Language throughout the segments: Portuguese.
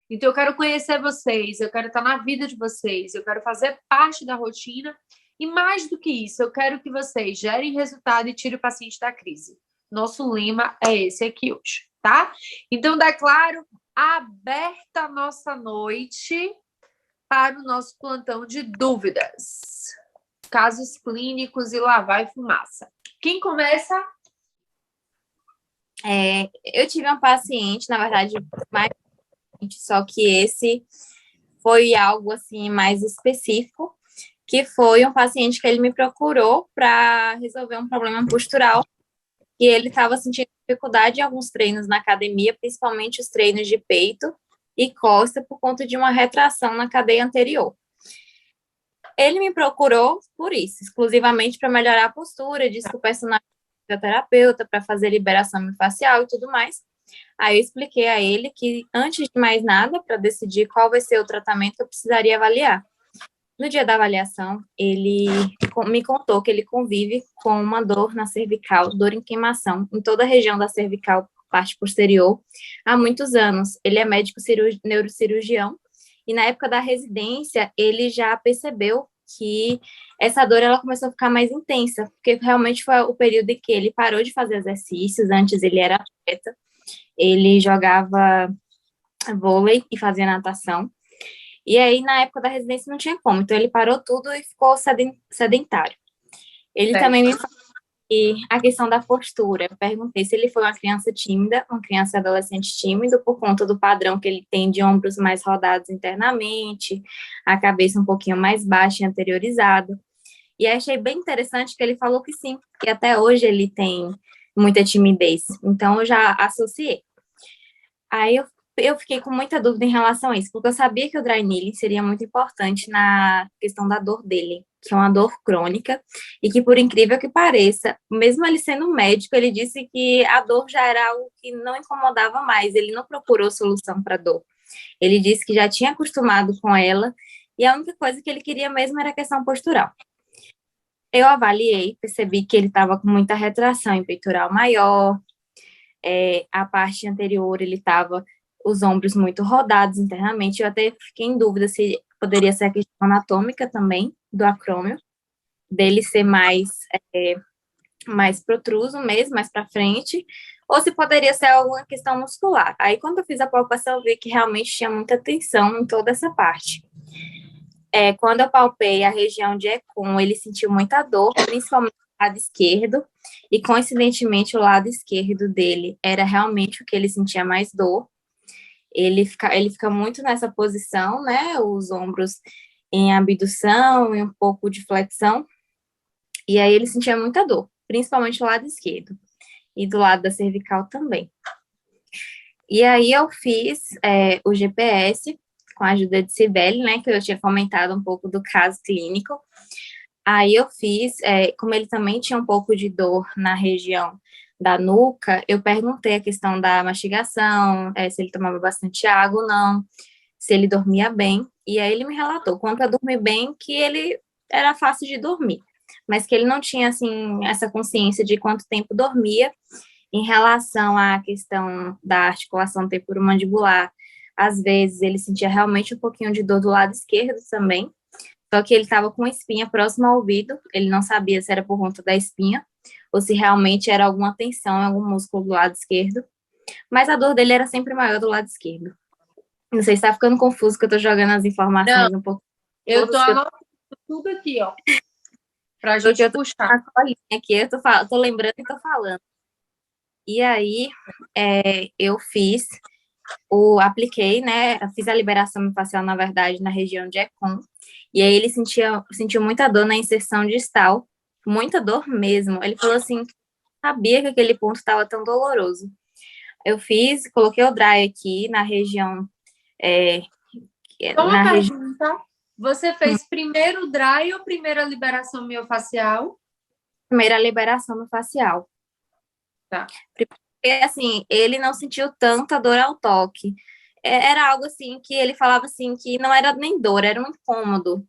Então, eu quero conhecer vocês, eu quero estar na vida de vocês, eu quero fazer parte da rotina. E mais do que isso, eu quero que vocês gerem resultado e tirem o paciente da crise. Nosso lema é esse aqui hoje, tá? Então, declaro aberta a nossa noite para o nosso plantão de dúvidas. Casos clínicos e lá vai fumaça. Quem começa? Eu tive uma paciente, na verdade, mais só que esse foi algo assim mais específico, que foi um paciente que ele me procurou para resolver um problema postural e ele estava sentindo dificuldade em alguns treinos na academia, principalmente os treinos de peito e costa, por conta de uma retração na cadeia anterior. Ele me procurou por isso, exclusivamente para melhorar a postura, disse que o personal terapeuta para fazer liberação miofascial e tudo mais. Aí eu expliquei a ele que, antes de mais nada, para decidir qual vai ser o tratamento, eu precisaria avaliar. No dia da avaliação, ele me contou que ele convive com uma dor na cervical, dor em queimação, em toda a região da cervical, parte posterior, há muitos anos. Ele é médico neurocirurgião, e na época da residência, ele já percebeu que essa dor ela começou a ficar mais intensa, porque realmente foi o período em que ele parou de fazer exercícios. Antes ele era atleta, ele jogava vôlei e fazia natação, e aí na época da residência não tinha como, então ele parou tudo e ficou sedentário. Ele também me falou que a questão da postura, eu perguntei se ele foi uma criança tímida, uma criança e adolescente tímido, por conta do padrão que ele tem de ombros mais rodados internamente, a cabeça um pouquinho mais baixa e anteriorizada. E achei bem interessante que ele falou que sim, que até hoje ele tem muita timidez. Então, eu já associei. Aí eu fiquei com muita dúvida em relação a isso, porque eu sabia que o dry needling seria muito importante na questão da dor dele, que é uma dor crônica, e que, por incrível que pareça, mesmo ele sendo médico, ele disse que a dor já era algo que não incomodava mais, ele não procurou solução para a dor. Ele disse que já tinha acostumado com ela, e a única coisa que ele queria mesmo era a questão postural. Eu avaliei, percebi que ele estava com muita retração em peitoral maior, a parte anterior ele estava os ombros muito rodados internamente. Eu até fiquei em dúvida se poderia ser a questão anatômica também do acrômio, dele ser mais protruso mesmo, mais para frente, ou se poderia ser alguma questão muscular. Aí, quando eu fiz a palpação, eu vi que realmente tinha muita tensão em toda essa parte. Quando eu palpei a região de Econ, ele sentiu muita dor, principalmente o lado esquerdo, e coincidentemente o lado esquerdo dele era realmente o que ele sentia mais dor. Ele fica muito nessa posição, né, os ombros em abdução e um pouco de flexão, e aí ele sentia muita dor, principalmente o lado esquerdo, e do lado da cervical também. E aí eu fiz o GPS, com a ajuda de Cibele, né, que eu tinha comentado um pouco do caso clínico. Aí eu fiz, como ele também tinha um pouco de dor na região da nuca, eu perguntei a questão da mastigação, se ele tomava bastante água ou não, se ele dormia bem, e aí ele me relatou, quanto a dormir bem, que ele era fácil de dormir, mas que ele não tinha, assim, essa consciência de quanto tempo dormia. Em relação à questão da articulação temporomandibular, às vezes ele sentia realmente um pouquinho de dor do lado esquerdo também, só que ele estava com espinha próxima ao ouvido, ele não sabia se era por conta da espinha, ou se realmente era alguma tensão em algum músculo do lado esquerdo, mas a dor dele era sempre maior do lado esquerdo. Não sei se está ficando confuso, que eu estou jogando as informações um pouco. Eu estou anotando tudo aqui, ó, para a gente puxar. Aqui, eu tô lembrando e estou falando. E aí, eu apliquei, né, fiz a liberação facial, na verdade, na região de Econ, e aí ele sentiu muita dor na inserção distal, muita dor mesmo. Ele falou assim, sabia que aquele ponto estava tão doloroso. Eu coloquei o dry aqui na região... Uma pergunta, você fez primeiro o dry ou primeiro a liberação miofascial? Primeira liberação no facial. Tá. Porque, assim, ele não sentiu tanta dor ao toque. Era algo, assim, que ele falava, assim, que não era nem dor, era um incômodo.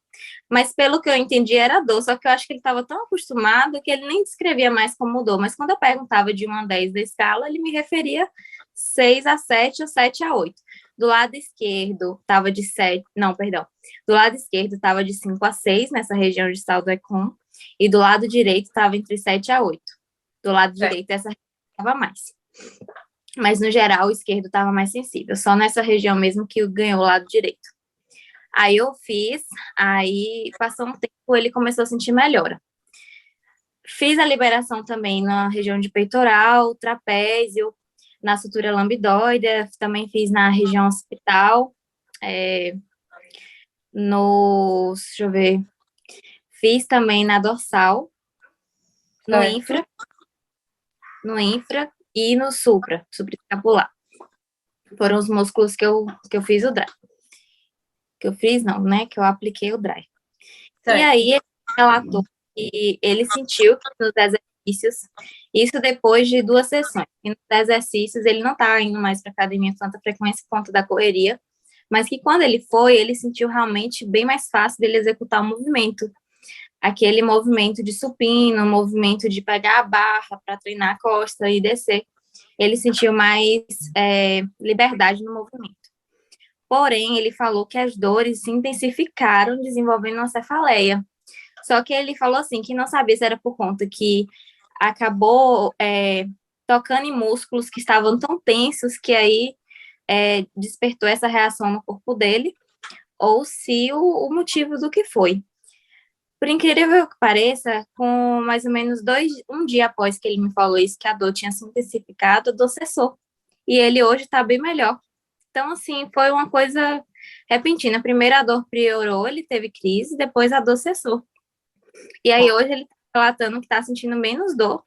Mas, pelo que eu entendi, era dor. Só que eu acho que ele estava tão acostumado que ele nem descrevia mais como dor. Mas, quando eu perguntava de 1 a 10 da escala, ele me referia 6 a 7 ou 7 a 8. Do lado esquerdo estava de 7, não, perdão. Do lado esquerdo estava de 5 a 6 nessa região distal do ECOM, e do lado direito estava entre 7 a 8. Do lado direito essa região estava mais. Mas no geral o esquerdo estava mais sensível, só nessa região mesmo que ganhou o lado direito. Aí eu fiz, aí passou um tempo, ele começou a sentir melhora. Fiz a liberação também na região de peitoral, trapézio, na sutura lambdoide, também fiz na região occipital, deixa eu ver, fiz também na dorsal, no infra e no supraescapular. Foram os músculos que eu fiz o dry. Que eu fiz, não, né? Que eu apliquei o dry. Certo. E aí, ele relatou que ele sentiu que nos exercícios, isso depois de 2 sessões, e nos exercícios ele não tá indo mais para academia com tanta frequência por conta da correria, mas que quando ele foi, ele sentiu realmente bem mais fácil dele executar o movimento. Aquele movimento de supino, movimento de pegar a barra para treinar a costa e descer. Ele sentiu mais liberdade no movimento. Porém, ele falou que as dores se intensificaram, desenvolvendo uma cefaleia. Só que ele falou assim, que não sabia se era por conta que acabou tocando em músculos que estavam tão tensos que aí despertou essa reação no corpo dele, ou se o motivo do que foi. Por incrível que pareça, com mais ou menos um dia após que ele me falou isso, que a dor tinha se intensificado, a dor cessou. E ele hoje está bem melhor. Então, assim, foi uma coisa repentina. Primeiro a dor piorou, ele teve crise, depois a dor cessou. E aí hoje ele está relatando que está sentindo menos dor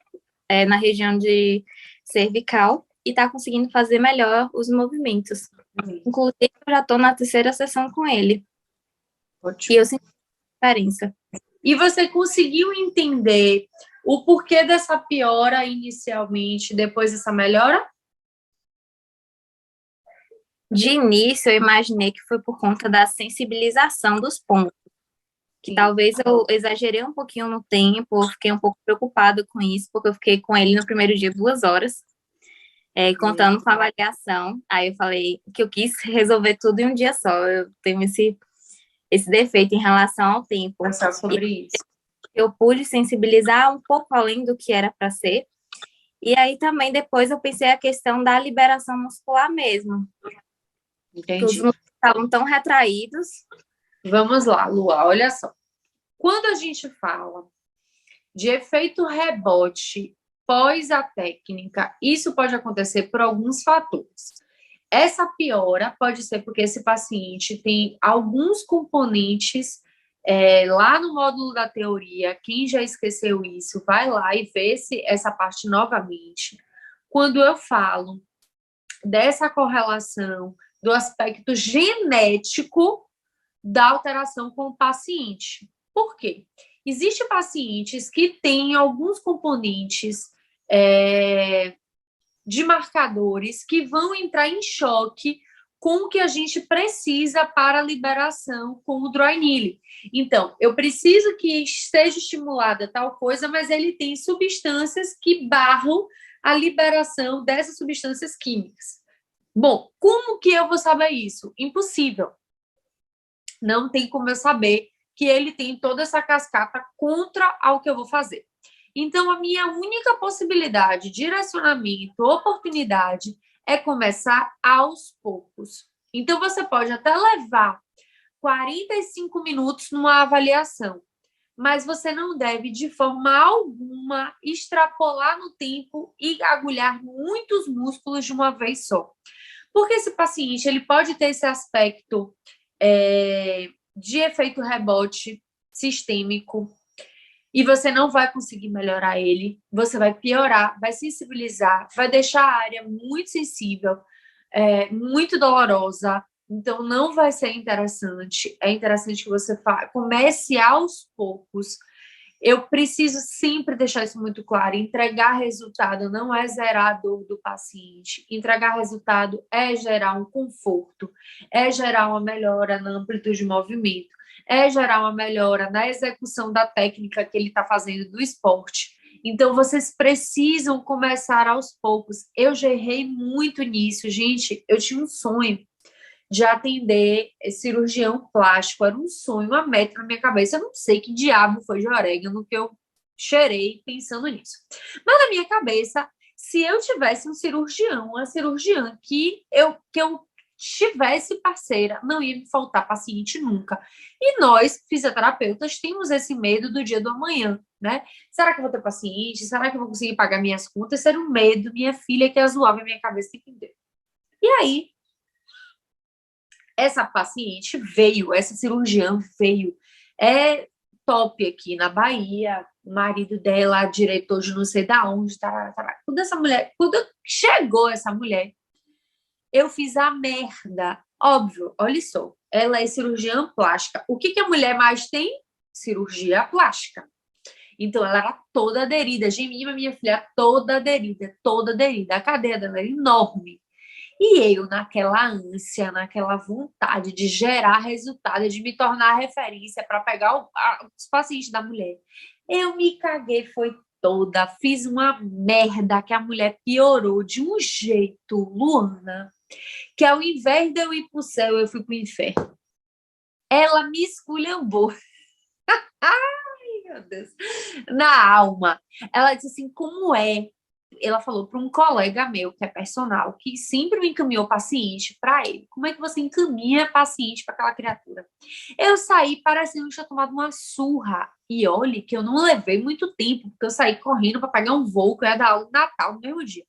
na região de cervical e está conseguindo fazer melhor os movimentos. Inclusive, eu já estou na 3ª sessão com ele. Ótimo. E eu senti diferença. E você conseguiu entender o porquê dessa piora inicialmente, depois dessa melhora? De início, eu imaginei que foi por conta da sensibilização dos pontos. Que talvez eu exagerei um pouquinho no tempo, eu fiquei um pouco preocupada com isso, porque eu fiquei com ele no primeiro dia 2 horas, contando com a avaliação. Aí eu falei que eu quis resolver tudo em um dia só. Eu tenho esse defeito em relação ao tempo. Pensar sobre isso. Eu pude sensibilizar um pouco além do que era para ser. E aí também depois eu pensei a questão da liberação muscular mesmo. Entendi. Os músculos estavam tão retraídos. Vamos lá, Lua, olha só. Quando a gente fala de efeito rebote pós a técnica, isso pode acontecer por alguns fatores. Essa piora pode ser porque esse paciente tem alguns componentes lá no módulo da teoria. Quem já esqueceu isso, vai lá e vê essa parte novamente. Quando eu falo dessa correlação do aspecto genético da alteração com o paciente. Por quê? Existem pacientes que têm alguns componentes de marcadores que vão entrar em choque com o que a gente precisa para a liberação com o dry needling. Então, eu preciso que seja estimulada tal coisa, mas ele tem substâncias que barram a liberação dessas substâncias químicas. Bom, como que eu vou saber isso? Impossível. Não tem como eu saber que ele tem toda essa cascata contra ao que eu vou fazer. Então, a minha única possibilidade, direcionamento, oportunidade, é começar aos poucos. Então, você pode até levar 45 minutos numa avaliação, mas você não deve, de forma alguma, extrapolar no tempo e agulhar muitos músculos de uma vez só. Porque esse paciente ele pode ter esse aspecto de efeito rebote sistêmico e você não vai conseguir melhorar ele, você vai piorar, vai sensibilizar, vai deixar a área muito sensível, muito dolorosa, então não vai ser interessante. É interessante que você comece aos poucos. Eu preciso sempre deixar isso muito claro. Entregar resultado não é zerar a dor do paciente. Entregar resultado é gerar um conforto, é gerar uma melhora na amplitude de movimento, é gerar uma melhora na execução da técnica que ele está fazendo do esporte. Então, vocês precisam começar aos poucos. Eu já errei muito nisso, gente. Eu tinha um sonho de atender cirurgião plástico. Era um sonho, uma meta na minha cabeça. Eu não sei que diabo foi de orégano que eu cheirei pensando nisso. Mas na minha cabeça, se eu tivesse um cirurgião, uma cirurgiã que eu tivesse parceira, não ia me faltar paciente nunca. E nós, fisioterapeutas, temos esse medo do dia do amanhã, né? Será que eu vou ter paciente? Será que eu vou conseguir pagar minhas contas? Esse era um medo, minha filha, que zoava a minha cabeça o tempo inteiro. E aí, essa paciente veio, essa cirurgiã veio. É top aqui na Bahia, o marido dela, diretor de não sei da onde, quando chegou essa mulher, eu fiz a merda. Óbvio, olha só, ela é cirurgiã plástica. O que a mulher mais tem? Cirurgia plástica. Então, ela era toda aderida. Gemima, minha filha, toda aderida, toda aderida. A cadeia dela era enorme. E eu, naquela ânsia, naquela vontade de gerar resultado, de me tornar referência para pegar os pacientes da mulher, eu me caguei, foi toda. Fiz uma merda que a mulher piorou de um jeito, Luana, que ao invés de eu ir para o céu, eu fui para o inferno. Ela me esculhambou. Ai, meu Deus. Na alma. Ela disse assim, como é? Ela falou para um colega meu, que é personal, que sempre me encaminhou paciente para ele. Como é que você encaminha paciente para aquela criatura? Eu saí parecendo que tinha tomado uma surra. E olhe que eu não levei muito tempo, porque eu saí correndo para pegar um voo que eu ia dar aula no Natal no mesmo dia.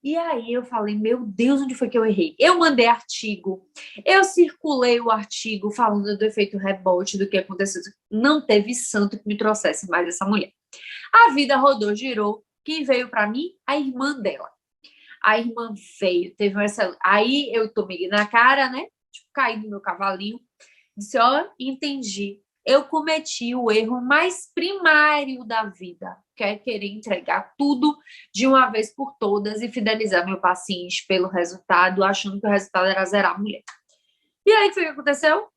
E aí eu falei, meu Deus, onde foi que eu errei? Eu mandei artigo, eu circulei o artigo falando do efeito rebote, do que aconteceu. Não teve santo que me trouxesse mais essa mulher. A vida rodou, girou. Quem veio para mim? A irmã dela. A irmã veio, teve essa. Aí eu tomei na cara, né? Tipo, caí do meu cavalinho. Disse: ó, entendi. Eu cometi o erro mais primário da vida, que é querer entregar tudo de uma vez por todas e fidelizar meu paciente pelo resultado, achando que o resultado era zerar a mulher. E aí, o que aconteceu?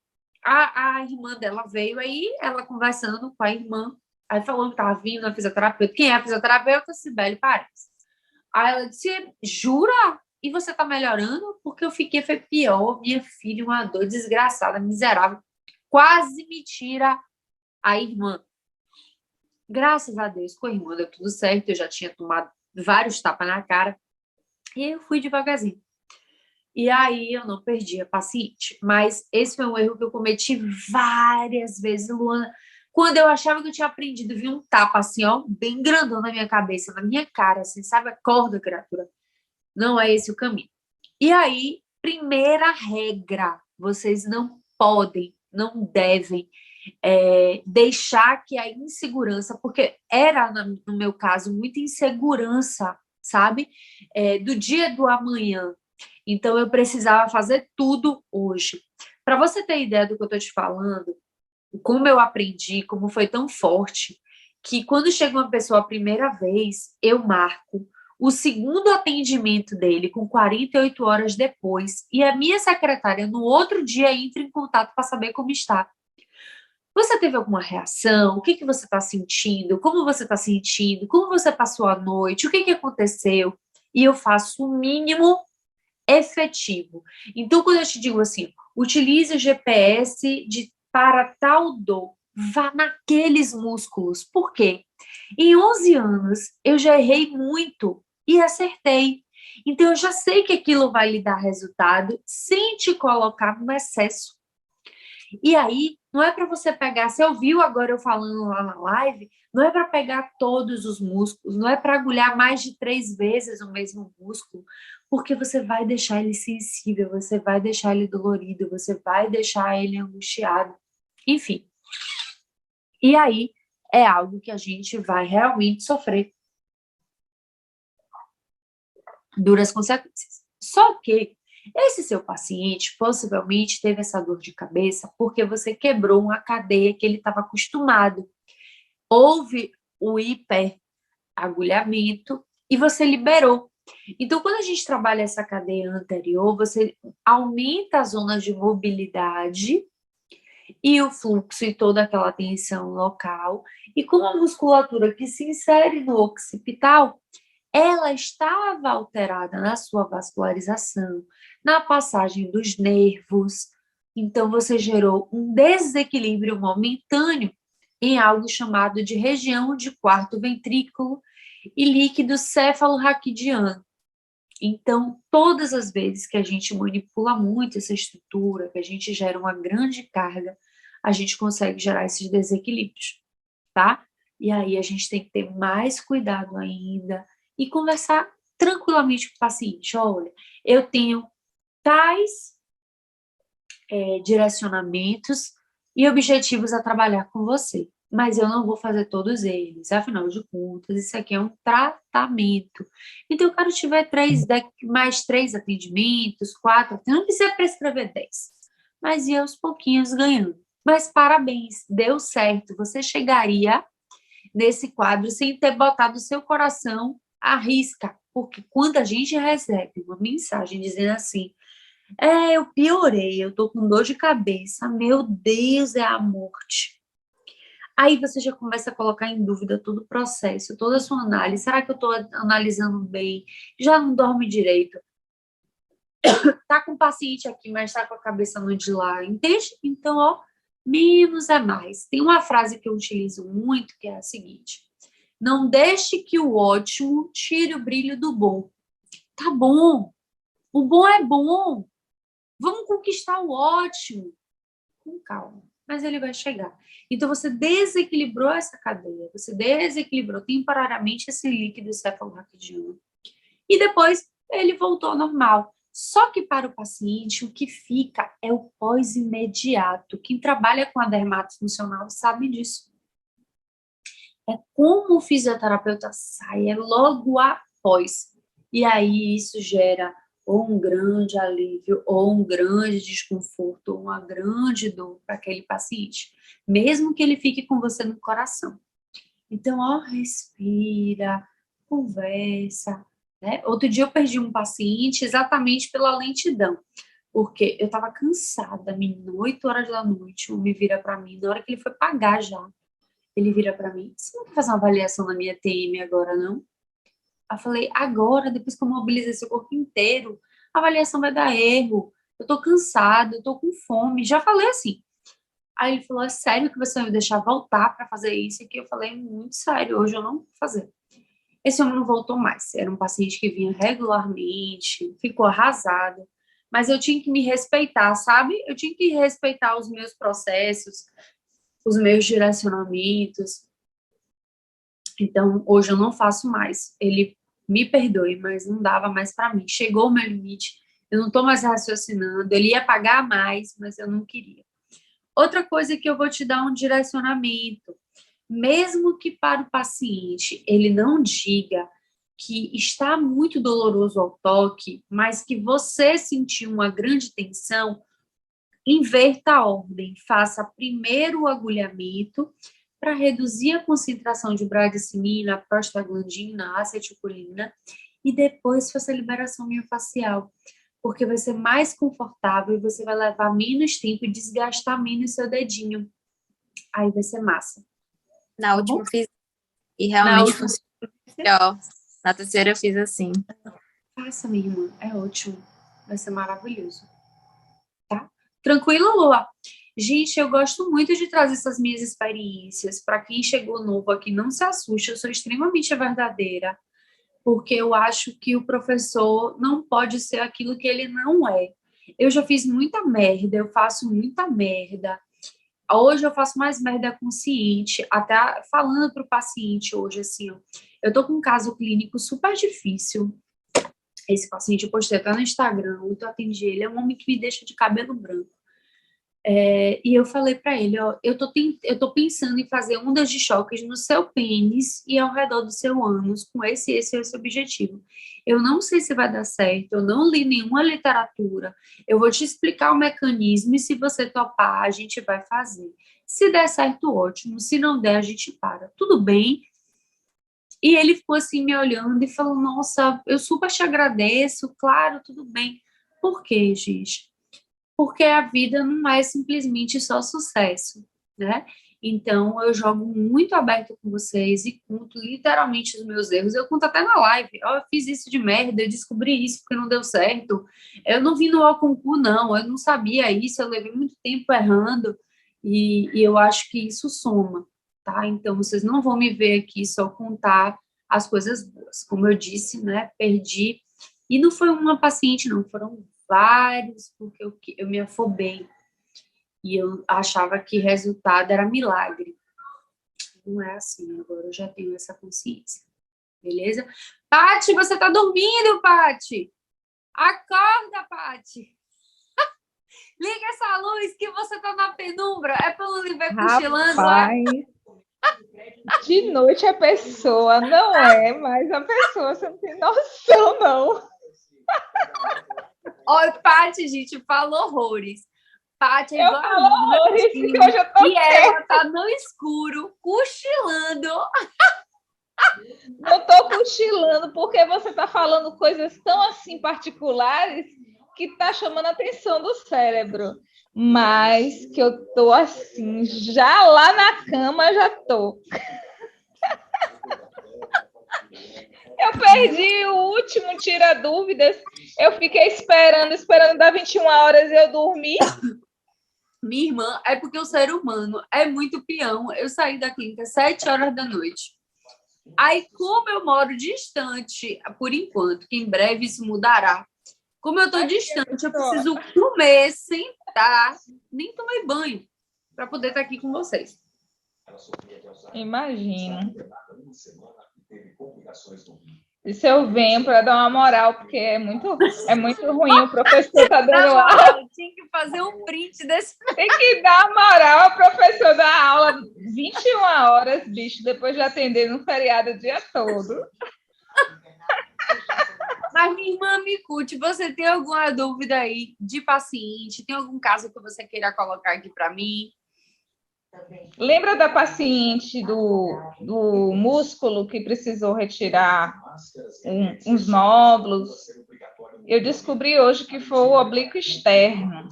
A irmã dela veio aí, ela conversando com a irmã, aí falou que estava vindo a fisioterapeuta. Quem é a fisioterapeuta? Sibeli Pares. Aí ela disse, jura? E você tá melhorando? Porque eu fiquei, foi pior, minha filha, uma dor desgraçada, miserável. Quase me tira a irmã. Graças a Deus, com a irmã deu tudo certo, eu já tinha tomado vários tapas na cara. E eu fui devagarzinho. E aí eu não perdi a paciente. Mas esse foi um erro que eu cometi várias vezes, Luana. Quando eu achava que eu tinha aprendido, vi um tapa assim, ó, bem grandão na minha cabeça, na minha cara, assim, sabe? Acorda, criatura. Não é esse o caminho. E aí, primeira regra, vocês não podem, não devem deixar que a insegurança, porque era, no meu caso, muita insegurança, sabe? Do dia do amanhã. Então, eu precisava fazer tudo hoje. Para você ter ideia do que eu estou te falando, como eu aprendi, como foi tão forte, que quando chega uma pessoa a primeira vez, eu marco o segundo atendimento dele com 48 horas depois, e a minha secretária no outro dia entra em contato para saber como está. Você teve alguma reação? O que você está sentindo? Como você está sentindo? Como você passou a noite? O que aconteceu? E eu faço o mínimo efetivo. Então, quando eu te digo assim, utilize o GPS para tal dor, vá naqueles músculos. Por quê? Em 11 anos, eu já errei muito e acertei. Então, eu já sei que aquilo vai lhe dar resultado sem te colocar no excesso. E aí, não é para você pegar, você ouviu agora eu falando lá na live, não é para pegar todos os músculos, não é para agulhar mais de 3 vezes o mesmo músculo, porque você vai deixar ele sensível, você vai deixar ele dolorido, você vai deixar ele angustiado, enfim. E aí, é algo que a gente vai realmente sofrer duras consequências. Só que esse seu paciente possivelmente teve essa dor de cabeça porque você quebrou uma cadeia que ele estava acostumado. Houve o hiperagulhamento e você liberou. Então, quando a gente trabalha essa cadeia anterior, você aumenta as zonas de mobilidade e o fluxo e toda aquela tensão local. E com a musculatura que se insere no occipital, ela estava alterada na sua vascularização, na passagem dos nervos. Então, você gerou um desequilíbrio momentâneo em algo chamado de região de quarto ventrículo e líquido céfalo-raquidiano. Então, todas as vezes que a gente manipula muito essa estrutura, que a gente gera uma grande carga, a gente consegue gerar esses desequilíbrios, tá? E aí a gente tem que ter mais cuidado ainda e conversar tranquilamente com o paciente. Olha, eu tenho tais direcionamentos e objetivos a trabalhar com você, mas eu não vou fazer todos eles, afinal de contas, isso aqui é um tratamento. Então, eu quero tiver mais 3 atendimentos, 4, não precisa prescrever 10, mas ir aos pouquinhos ganhando. Mas parabéns, deu certo, você chegaria nesse quadro sem ter botado o seu coração à risca, porque quando a gente recebe uma mensagem dizendo assim, eu piorei, eu tô com dor de cabeça, meu Deus, é a morte. Aí você já começa a colocar em dúvida todo o processo, toda a sua análise. Será que eu estou analisando bem? Já não dorme direito? Tá com o paciente aqui, mas tá com a cabeça no de lá, entende? Então, ó, menos é mais. Tem uma frase que eu utilizo muito, que é a seguinte: não deixe que o ótimo tire o brilho do bom. Tá bom, o bom é bom. Vamos conquistar o ótimo. Com calma, mas ele vai chegar. Então, você desequilibrou essa cadeia, você desequilibrou temporariamente esse líquido cefalorraquidiano. E depois ele voltou ao normal. Só que para o paciente, o que fica é o pós-imediato. Quem trabalha com a dermatite funcional sabe disso. É como o fisioterapeuta sai, é logo após. E aí isso gera ou um grande alívio, ou um grande desconforto, ou uma grande dor para aquele paciente, mesmo que ele fique com você no coração. Então, ó, respira, conversa, né? Outro dia eu perdi um paciente exatamente pela lentidão, porque eu estava cansada, menina, 8 horas da noite, o homem vira para mim, na hora que ele foi pagar já, ele vira para mim, você não quer fazer uma avaliação na minha TM agora, não? Eu falei, agora, depois que eu mobilizei seu corpo inteiro, a avaliação vai dar erro. Eu tô cansada, eu tô com fome. Já falei assim. Aí ele falou, é sério que você vai me deixar voltar para fazer isso? E que eu falei, muito sério, hoje eu não vou fazer. Esse homem não voltou mais. Era um paciente que vinha regularmente, ficou arrasado. Mas eu tinha que me respeitar, sabe? Eu tinha que respeitar os meus processos, os meus direcionamentos. Então, hoje eu não faço mais. Ele me perdoe, mas não dava mais para mim. Chegou o meu limite, eu não estou mais raciocinando. Ele ia pagar mais, mas eu não queria. Outra coisa que eu vou te dar um direcionamento. Mesmo que para o paciente ele não diga que está muito doloroso ao toque, mas que você sentiu uma grande tensão, inverta a ordem. Faça primeiro o agulhamento para reduzir a concentração de bradicimina, prostaglandina, acetilcolina e depois faça a liberação miofascial, porque vai ser mais confortável e você vai levar menos tempo e desgastar menos seu dedinho. Aí vai ser massa. Na última eu fiz e realmente funcionou melhor. Na terceira eu fiz assim. Faça, minha irmã, é ótimo. Vai ser maravilhoso. Tá? Tranquilo, Lua? Gente, eu gosto muito de trazer essas minhas experiências. Para quem chegou novo aqui, não se assuste, eu sou extremamente verdadeira, porque eu acho que o professor não pode ser aquilo que ele não é. Eu já fiz muita merda, eu faço muita merda. Hoje eu faço mais merda consciente, até falando para o paciente hoje, assim, ó, eu tô com um caso clínico super difícil. Esse paciente eu postei até no Instagram, muito atendi ele, é um homem que me deixa de cabelo branco. E eu falei para ele, ó, eu tô pensando em fazer ondas de choques no seu pênis e ao redor do seu ânus, com esse objetivo. Eu não sei se vai dar certo, eu não li nenhuma literatura, eu vou te explicar o mecanismo e se você topar, a gente vai fazer. Se der certo, ótimo, se não der, a gente para. Tudo bem? E ele ficou assim me olhando e falou, nossa, eu super te agradeço, claro, tudo bem. Por quê, gente? Porque a vida não é simplesmente só sucesso, né? Então, eu jogo muito aberto com vocês e conto literalmente os meus erros. Eu conto até na live. Ó, eu fiz isso de merda, eu descobri isso porque não deu certo. Eu não vim no ó concurso, não. Eu não sabia isso, eu levei muito tempo errando. E eu acho que isso soma, tá? Então, vocês não vão me ver aqui só contar as coisas boas. Como eu disse, né? Perdi. E não foi uma paciente, não. Foram vários, porque eu me afobei. E eu achava que resultado era milagre. Não é assim, agora eu já tenho essa consciência. Beleza? Pati, você tá dormindo, Pati? Acorda, Pati! Liga essa luz que você tá na penumbra. É pra não lhe ver cochilando, Rapaz, de noite a pessoa não é, mas a pessoa, você não tem noção, não. Olha, Pati, gente, falou horrores. Pati é Eu igual falo a mim, horrores, que hoje eu tô e ela tá no escuro, cochilando. Não estou cochilando, porque você está falando coisas tão assim particulares que está chamando a atenção do cérebro. Mas que eu estou assim, já lá na cama, já estou. Eu perdi o último tira-dúvidas. Eu fiquei esperando dar 21 horas e eu dormi. Minha irmã, é porque o ser humano é muito peão. Eu saí da clínica às 7 horas da noite. Aí, como eu moro distante, por enquanto, que em breve isso mudará. Como eu estou distante, eu preciso comer, sentar, nem tomei banho para poder estar aqui com vocês. Imagino. Isso eu venho para dar uma moral, porque é muito ruim. O professor está dando aula. Tinha que fazer um print desse. Tem que dar moral ao professor da aula 21 horas, bicho, depois de atender no feriado o dia todo. Mas, minha irmã, me conte, você tem alguma dúvida aí de paciente? Tem algum caso que você queira colocar aqui para mim? Lembra da paciente do músculo que precisou retirar uns nódulos? Eu descobri hoje que foi o oblíquo externo,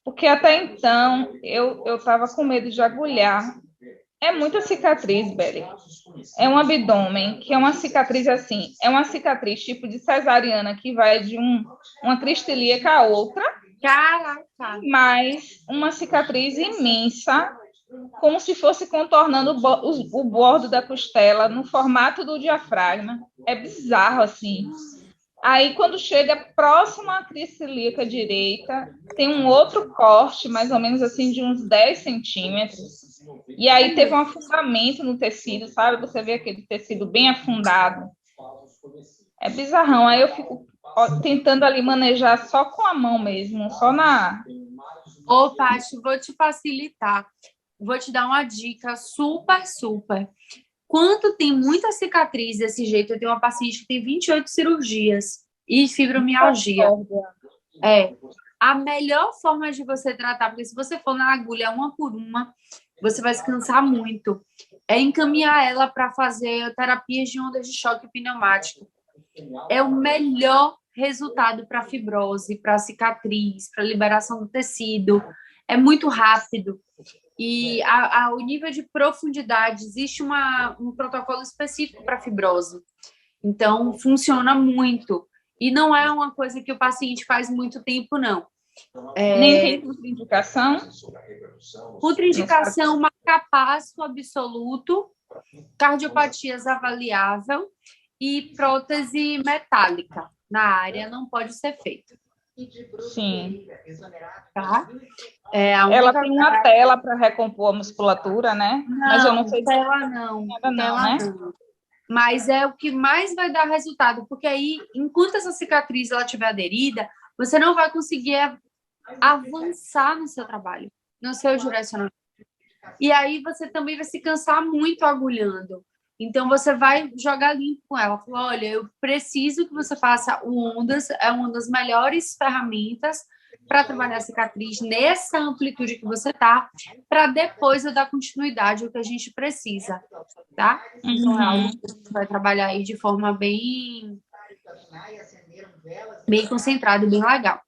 porque até então eu estava com medo de agulhar. É muita cicatriz, Beli. É um abdômen, que é uma cicatriz assim, é uma cicatriz tipo de cesariana, que vai de uma cristilíaca a outra. Caraca! Mas uma cicatriz imensa, como se fosse contornando o bordo da costela no formato do diafragma. É bizarro, assim. Aí, quando chega próximo à cristilíaca direita, tem um outro corte, mais ou menos assim, de uns 10 centímetros. E aí teve um afundamento no tecido, sabe? Você vê aquele tecido bem afundado. É bizarrão. Aí eu fico tentando ali manejar só com a mão mesmo, só na... Ô, Paty, vou te facilitar. Vou te dar uma dica super, super. Quando tem muita cicatriz desse jeito, eu tenho uma paciente que tem 28 cirurgias e fibromialgia. A melhor forma de você tratar, porque se você for na agulha uma por uma, você vai se cansar muito, é encaminhar ela para fazer terapias de ondas de choque pneumático. É o melhor resultado para fibrose, para cicatriz, para liberação do tecido. É muito rápido. E o nível de profundidade, existe um protocolo específico para fibrose. Então, funciona muito. E não é uma coisa que o paciente faz muito tempo, não. Nem tem contraindicação? Contraindicação, marcapasso absoluto, cardiopatias avaliável e prótese metálica na área não pode ser feita. Sim. Tá? Ela tem uma tela para recompor a musculatura, né? Não, mas eu não sei. Tela não. Não. Mas é o que mais vai dar resultado, porque aí, enquanto essa cicatriz ela estiver aderida, você não vai conseguir avançar no seu trabalho, no seu direcionamento. E aí você também vai se cansar muito agulhando. Então, você vai jogar limpo com ela. Fala, olha, eu preciso que você faça o Ondas, é uma das melhores ferramentas para trabalhar a cicatriz nessa amplitude que você tá, para depois eu dar continuidade ao que a gente precisa, tá? Então, é algo que você vai trabalhar aí de forma bem concentrada e bem legal.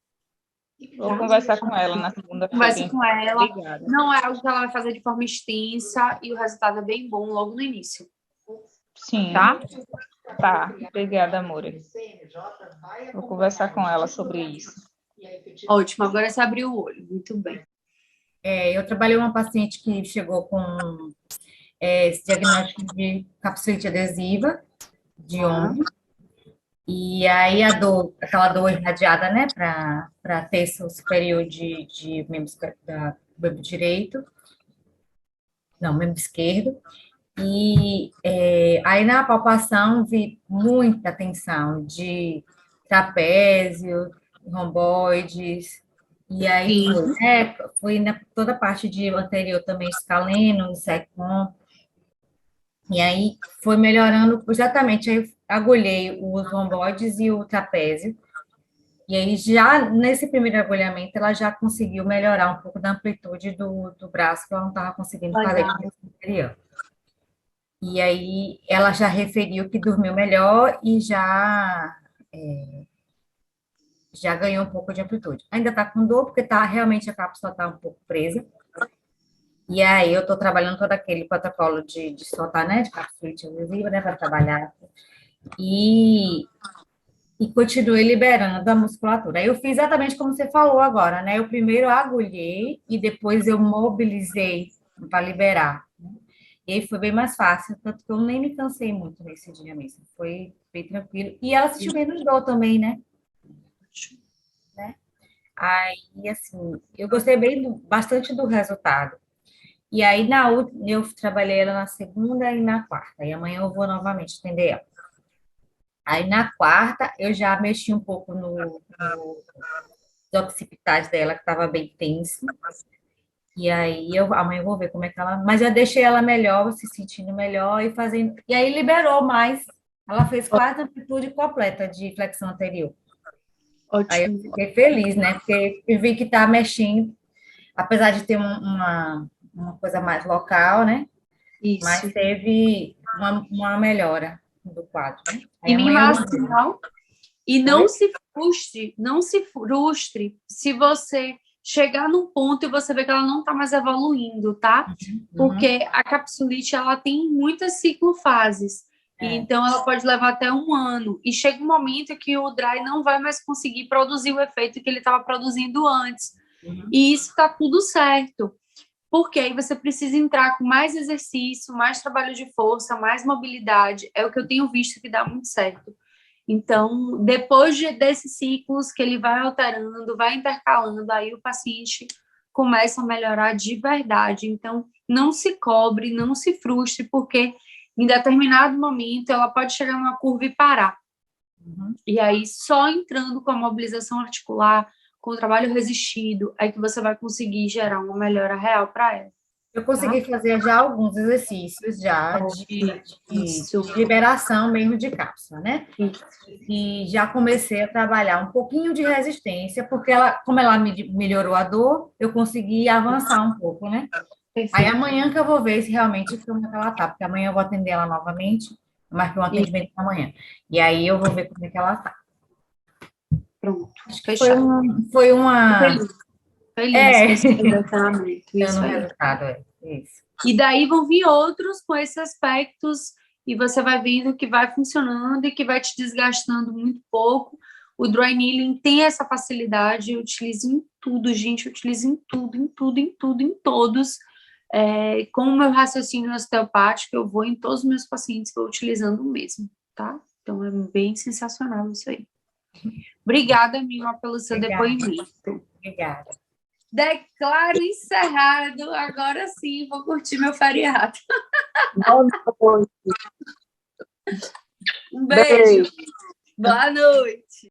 Vou conversar com ela na segunda-feira. Converse com ela. Obrigada. Não é algo que ela vai fazer de forma extensa e o resultado é bem bom logo no início. Sim. Tá? Tá. Obrigada, amor. Vou conversar com ela sobre isso. Ótimo, agora você abriu o olho. Muito bem. Eu trabalhei uma paciente que chegou com esse diagnóstico de capsulite adesiva de ombro. E aí aquela dor irradiada, né, para terço superior de membro direito, não, membro esquerdo. E aí na palpação vi muita tensão de trapézio, romboides, e aí fui na toda a parte de anterior também, escaleno, secom, e aí foi melhorando exatamente, aí eu agulhei os romboides e o trapézio, e aí já nesse primeiro agulhamento ela já conseguiu melhorar um pouco da amplitude do braço, que ela não estava conseguindo fazer Legal. no anterior. E aí ela já referiu que dormiu melhor e já ganhou um pouco de amplitude. Ainda está com dor, porque realmente a cápsula está um pouco presa. E aí eu estou trabalhando todo aquele protocolo de soltar, né, de capsulite adesiva, né, para trabalhar. E continuei liberando a musculatura. Aí eu fiz exatamente como você falou agora, né? Eu primeiro agulhei e depois eu mobilizei para liberar. E aí foi bem mais fácil, tanto que eu nem me cansei muito nesse dia mesmo. Foi bem tranquilo. E ela sentiu menos dor também, né? Aí, assim, eu gostei bastante do resultado. E aí, eu trabalhei ela na segunda e na quarta. E amanhã eu vou novamente atender ela. Aí, na quarta, eu já mexi um pouco nos occipitais dela, que estava bem tenso. E aí, amanhã eu vou ver como é que ela... Mas eu deixei ela melhor, se sentindo melhor e fazendo... E aí, liberou mais. Ela fez quase a amplitude completa de flexão anterior. Aí eu Ótimo. fiquei feliz, né? Porque eu vi que tá mexendo, apesar de ter uma coisa mais local, né? Isso. Mas teve uma melhora do quadro, né? Aí E me amanhã eu vou... assim, e não se frustre se você chegar num ponto e você ver que ela não está mais evoluindo, tá? Porque a capsulite, ela tem muitas ciclofases. E então, ela pode levar até 1 ano. E chega um momento que o dry não vai mais conseguir produzir o efeito que ele estava produzindo antes. E isso está tudo certo. Porque aí você precisa entrar com mais exercício, mais trabalho de força, mais mobilidade. É o que eu tenho visto que dá muito certo. Então, depois desses ciclos que ele vai alterando, vai intercalando, aí o paciente começa a melhorar de verdade. Então, não se cobre, não se frustre, porque em determinado momento ela pode chegar numa curva e parar. E aí, só entrando com a mobilização articular, com o trabalho resistido, é que você vai conseguir gerar uma melhora real para ela. Eu consegui fazer já alguns exercícios já de liberação mesmo de cápsula, né? E já comecei a trabalhar um pouquinho de resistência, porque como ela melhorou a dor, eu consegui avançar um pouco, né? Perfeito. Aí amanhã que eu vou ver se realmente como é que ela tá, porque amanhã eu vou atender ela novamente, eu marquei um atendimento amanhã. E aí eu vou ver como é que ela tá. Pronto, fechado. Foi uma... Feliz com esse direcionamento. Isso aí. Resultado, isso. E daí vão vir outros com esses aspectos e você vai vendo que vai funcionando e que vai te desgastando muito pouco. O dry needling tem essa facilidade, eu utilizo em tudo, gente, eu utilizo em tudo, em todos. Com o meu raciocínio osteopático, eu vou em todos os meus pacientes, vou utilizando o mesmo, tá? Então, é bem sensacional isso aí. Obrigada, Mima, pelo seu depoimento. Obrigada. Declaro encerrado. Agora sim, vou curtir meu feriado. Um beijo. Boa noite.